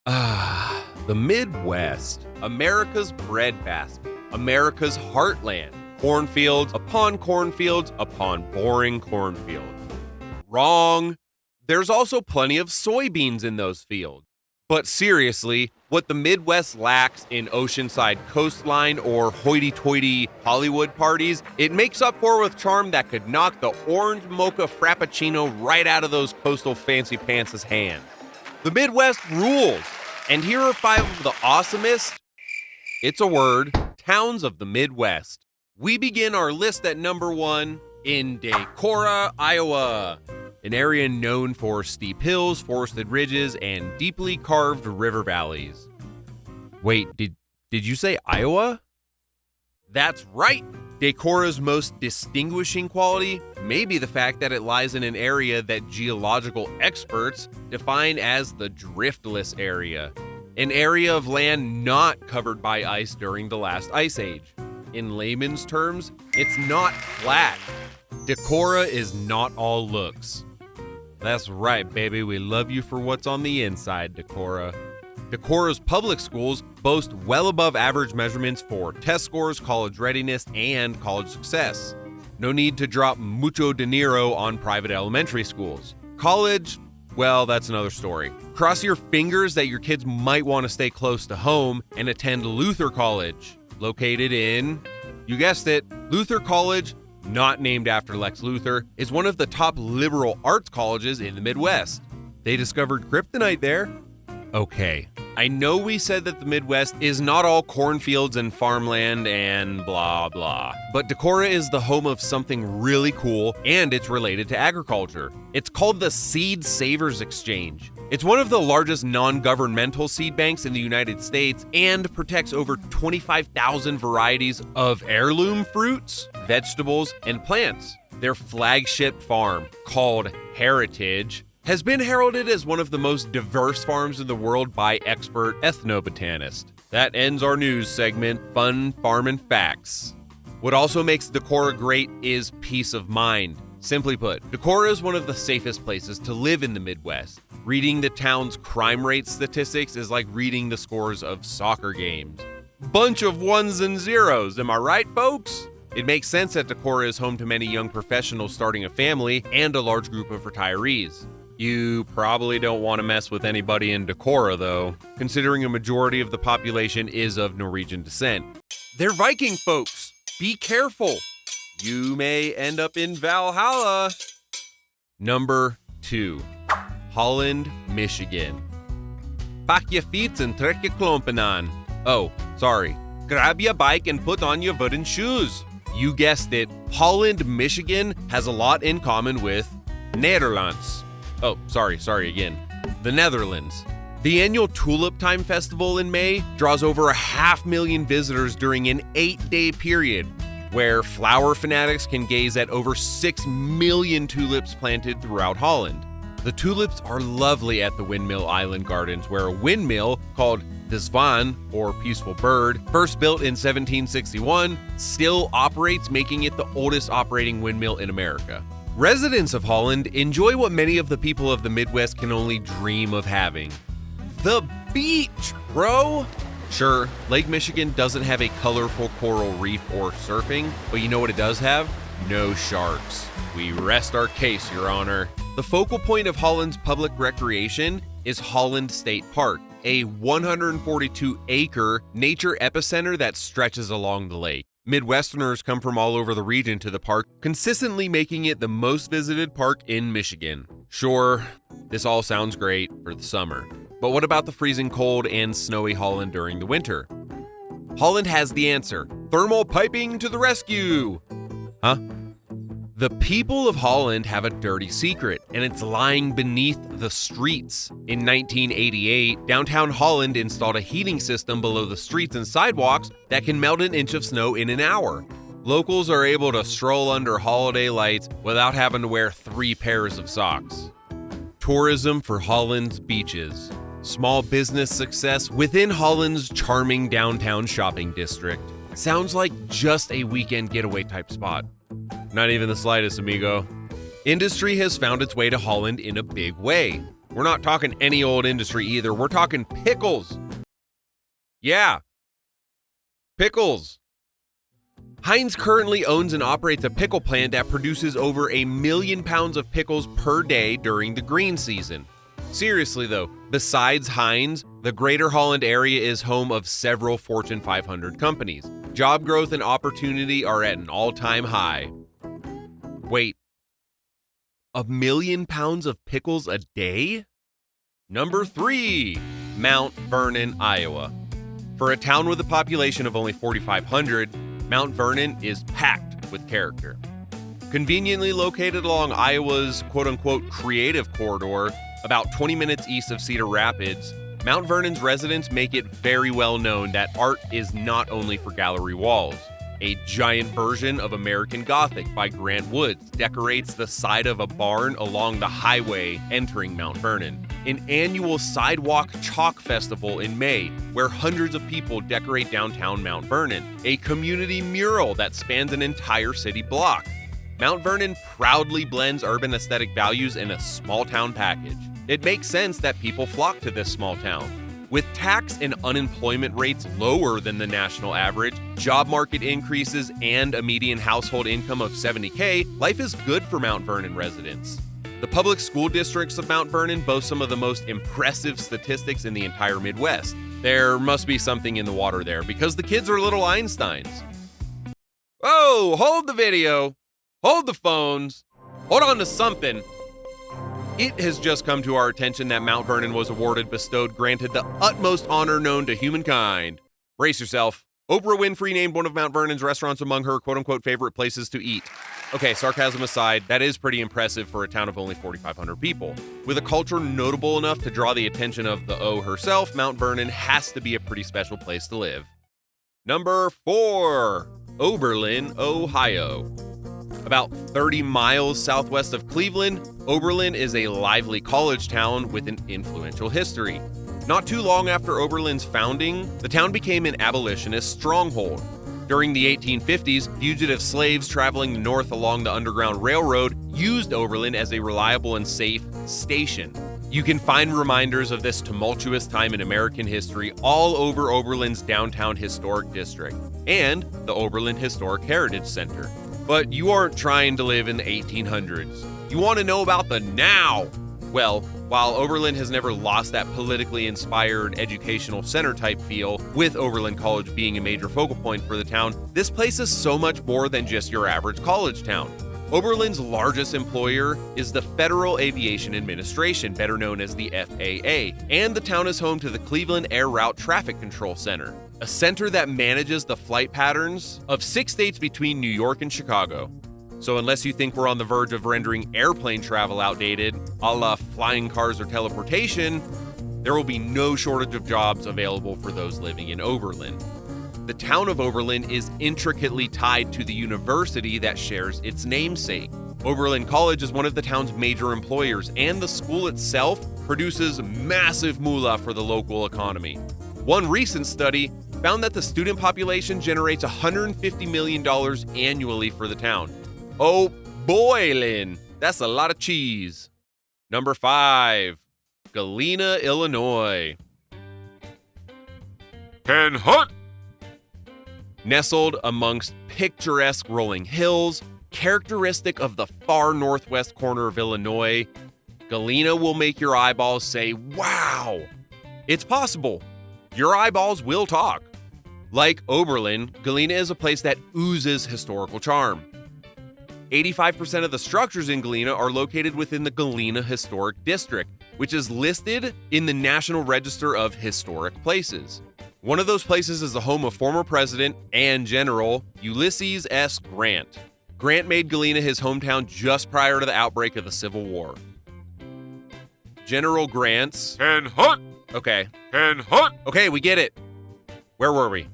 The Midwest, America's breadbasket, America's heartland, cornfields upon boring cornfields. Wrong. There's also plenty of soybeans in those fields. But seriously, what the Midwest lacks in oceanside coastline or hoity-toity Hollywood parties, it makes up for with charm that could knock the orange mocha frappuccino right out of those coastal fancy pants' hands. The Midwest rules, and here are 5 of the awesomest, it's a word, towns of the Midwest. We begin our list at number 1 in Decorah, Iowa, an area known for steep hills, forested ridges, and deeply carved river valleys. Wait, did you say Iowa? That's right! Decorah's most distinguishing quality may be the fact that it lies in an area that geological experts define as the driftless area, an area of land not covered by ice during the last ice age. In layman's terms, it's not flat. Decorah is not all looks. That's right, baby. We love you for what's on the inside, Decorah. Decorah's public schools boast well above average measurements for test scores, college readiness, and college success. No need to drop mucho dinero on private elementary schools. College, well, that's another story. Cross your fingers that your kids might want to stay close to home and attend Luther College, located in, you guessed it, Luther College, not named after Lex Luthor, is one of the top liberal arts colleges in the Midwest. They discovered kryptonite there. Okay, I know we said that the Midwest is not all cornfields and farmland and blah blah, but Decorah is the home of something really cool, and it's related to agriculture. It's called the Seed Savers Exchange. It's one of the largest non-governmental seed banks in the United States and protects over 25,000 varieties of heirloom fruits, vegetables, and plants. Their flagship farm, called Heritage, has been heralded as one of the most diverse farms in the world by expert ethnobotanists. That ends our news segment, Fun Farmin' Facts. What also makes Decorah great is peace of mind. Simply put, Decorah is one of the safest places to live in the Midwest. Reading the town's crime rate statistics is like reading the scores of soccer games. Bunch of ones and zeros, am I right, folks? It makes sense that Decorah is home to many young professionals starting a family and a large group of retirees. You probably don't want to mess with anybody in Decorah, though, considering a majority of the population is of Norwegian descent. They're Viking folks. Be careful. You may end up in Valhalla. Number 2. Holland, Michigan. Pack your feet and trek your klompen on. Oh, sorry. Grab your bike and put on your wooden shoes. You guessed it. Holland, Michigan has a lot in common with Netherlands. Oh, sorry again. The Netherlands. The annual Tulip Time Festival in May draws over 500,000 visitors during an 8-day period, where flower fanatics can gaze at over 6 million tulips planted throughout Holland. The tulips are lovely at the Windmill Island Gardens, where a windmill called the Swan, or Peaceful Bird, first built in 1761, still operates, making it the oldest operating windmill in America. Residents of Holland enjoy what many of the people of the Midwest can only dream of having. The beach, bro! Sure, Lake Michigan doesn't have a colorful coral reef or surfing, but you know what it does have? No sharks. We rest our case, Your Honor. The focal point of Holland's public recreation is Holland State Park, a 142-acre nature epicenter that stretches along the lake. Midwesterners come from all over the region to the park, consistently making it the most visited park in Michigan. Sure, this all sounds great for the summer, but what about the freezing cold and snowy Holland during the winter? Holland has the answer. Thermal piping to the rescue! Huh? The people of Holland have a dirty secret, and it's lying beneath the streets. In 1988, downtown Holland installed a heating system below the streets and sidewalks that can melt an inch of snow in an hour. Locals are able to stroll under holiday lights without having to wear 3 pairs of socks. Tourism for Holland's beaches. Small business success within Holland's charming downtown shopping district. Sounds like just a weekend getaway type spot. Not even the slightest, amigo. Industry has found its way to Holland in a big way. We're not talking any old industry either. We're talking pickles. Yeah, pickles. Heinz currently owns and operates a pickle plant that produces over 1 million pounds of pickles per day during the green season. Seriously though, besides Heinz, the greater Holland area is home of several Fortune 500 companies. Job growth and opportunity are at an all-time high. Wait, 1 million pounds of pickles a day? Number 3, Mount Vernon, Iowa. For a town with a population of only 4,500, Mount Vernon is packed with character. Conveniently located along Iowa's quote-unquote creative corridor, about 20 minutes east of Cedar Rapids, Mount Vernon's residents make it very well known that art is not only for gallery walls. A giant version of American Gothic by Grant Woods decorates the side of a barn along the highway entering Mount Vernon. An annual sidewalk chalk festival in May, where hundreds of people decorate downtown Mount Vernon, a community mural that spans an entire city block. Mount Vernon proudly blends urban aesthetic values in a small town package. It makes sense that people flock to this small town. With tax and unemployment rates lower than the national average, job market increases, and a median household income of $70K, life is good for Mount Vernon residents. The public school districts of Mount Vernon boast some of the most impressive statistics in the entire Midwest. There must be something in the water there because the kids are little Einsteins. Oh, hold the video. Hold the phones. Hold on to something. It has just come to our attention that Mount Vernon was granted the utmost honor known to humankind. Brace yourself. Oprah Winfrey named one of Mount Vernon's restaurants among her quote-unquote favorite places to eat. Okay, sarcasm aside, that is pretty impressive for a town of only 4,500 people. With a culture notable enough to draw the attention of the O herself, Mount Vernon has to be a pretty special place to live. Number 4, Oberlin, Ohio. About 30 miles southwest of Cleveland, Oberlin is a lively college town with an influential history. Not too long after Oberlin's founding, the town became an abolitionist stronghold. During the 1850s, fugitive slaves traveling north along the Underground Railroad used Oberlin as a reliable and safe station. You can find reminders of this tumultuous time in American history all over Oberlin's downtown historic district and the Oberlin Historic Heritage Center. But you aren't trying to live in the 1800s. You want to know about the now. Well, while Oberlin has never lost that politically inspired educational center type feel, with Oberlin College being a major focal point for the town, this place is so much more than just your average college town. Oberlin's largest employer is the Federal Aviation Administration, better known as the FAA, and the town is home to the Cleveland Air Route Traffic Control Center, a center that manages the flight patterns of 6 states between New York and Chicago. So unless you think we're on the verge of rendering airplane travel outdated, a la flying cars or teleportation, there will be no shortage of jobs available for those living in Oberlin. The town of Oberlin is intricately tied to the university that shares its namesake. Oberlin College is one of the town's major employers, and the school itself produces massive moolah for the local economy. One recent study found that the student population generates $150 million annually for the town. Oh boy, Lynn, that's a lot of cheese. Number 5, Galena, Illinois. Can hunt! Nestled amongst picturesque rolling hills, characteristic of the far northwest corner of Illinois, Galena will make your eyeballs say, wow! It's possible. Your eyeballs will talk. Like Oberlin, Galena is a place that oozes historical charm. 85% of the structures in Galena are located within the Galena Historic District, which is listed in the National Register of Historic Places. One of those places is the home of former President and General Ulysses S. Grant. Grant made Galena his hometown just prior to the outbreak of the Civil War. General Grant's... Can hunt! Okay. Can hunt! Okay, we get it. Where were we?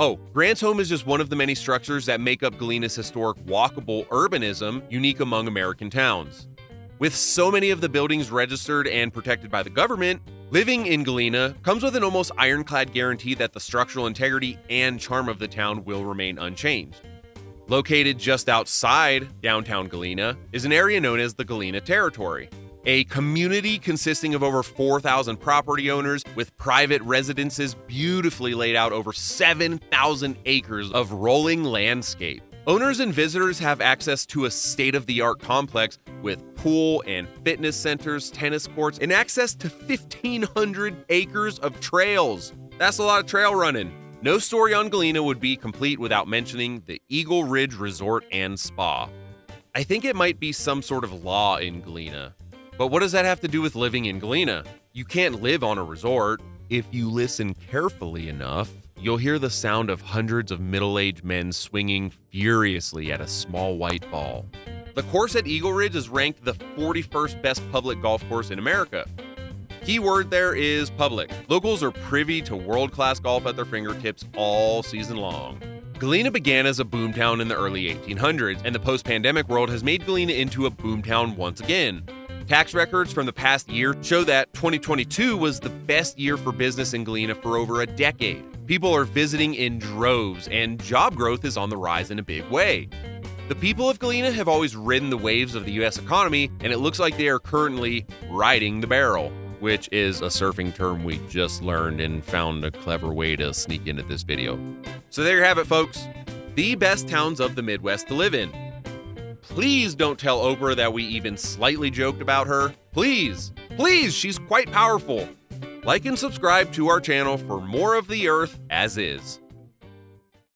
Oh, Grant's home is just one of the many structures that make up Galena's historic walkable urbanism unique among American towns. With so many of the buildings registered and protected by the government, living in Galena comes with an almost ironclad guarantee that the structural integrity and charm of the town will remain unchanged. Located just outside downtown Galena is an area known as the Galena Territory. a community consisting of over 4,000 property owners with private residences beautifully laid out over 7,000 acres of rolling landscape. Owners and visitors have access to a state-of-the-art complex with pool and fitness centers, tennis courts, and access to 1,500 acres of trails. That's a lot of trail running. No story on Galena would be complete without mentioning the Eagle Ridge Resort and Spa. I think it might be some sort of law in Galena. But what does that have to do with living in Galena? You can't live on a resort. If you listen carefully enough, you'll hear the sound of hundreds of middle-aged men swinging furiously at a small white ball. The course at Eagle Ridge is ranked the 41st best public golf course in America. Key word there is public. Locals are privy to world-class golf at their fingertips all season long. Galena began as a boomtown in the early 1800s, and the post-pandemic world has made Galena into a boomtown once again. Tax records from the past year show that 2022 was the best year for business in Galena for over a decade. People are visiting in droves, and job growth is on the rise in a big way. The people of Galena have always ridden the waves of the U.S. economy, and it looks like they are currently riding the barrel, which is a surfing term we just learned and found a clever way to sneak into this video. So there you have it, folks. The best towns of the Midwest to live in. Please don't tell Oprah that we even slightly joked about her. Please, she's quite powerful. Like and subscribe to our channel for more of the Earth as is.